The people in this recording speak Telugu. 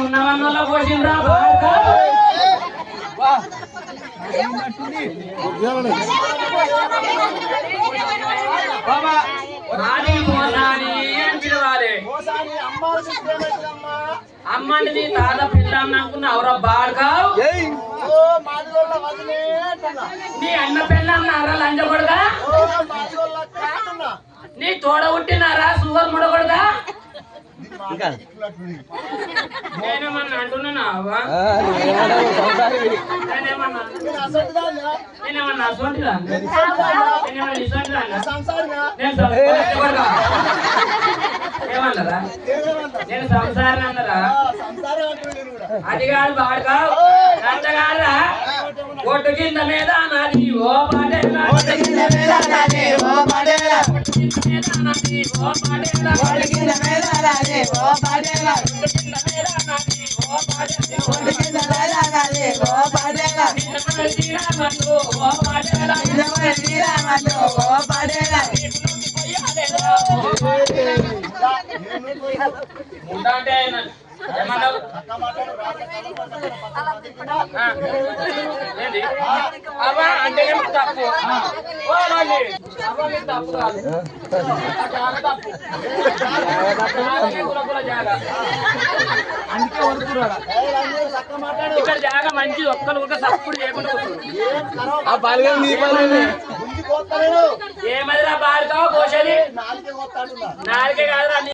ఉన్నవన్నలో పోసిండ్రా అమ్మండి నీ తాత పిల్లం అనుకున్నావురా బాడుకావు నీ అన్న పిల్లన్నారా లంచగొడగా నీ తోడ పుట్టినారా సుగర్ ముడగొడగా నేనేమన్నా అంటున్నా నేనేమన్నా అసోంటిదా ఏమన్నారా నేను సంసారం అన్నారా అది కాదు బాడుగా అంతగారా కొట్టు కింద మీద నాది ఓ పాటేలా అంటే అవా అంటే తప్పు తప్పు కాదు ఇక్కడ జాగా మంచి ఒక్కరు ఒక సప్పుడు చేయకుండా ఏమదిరా బాడుతావు కోసేది నాలుగే కాదు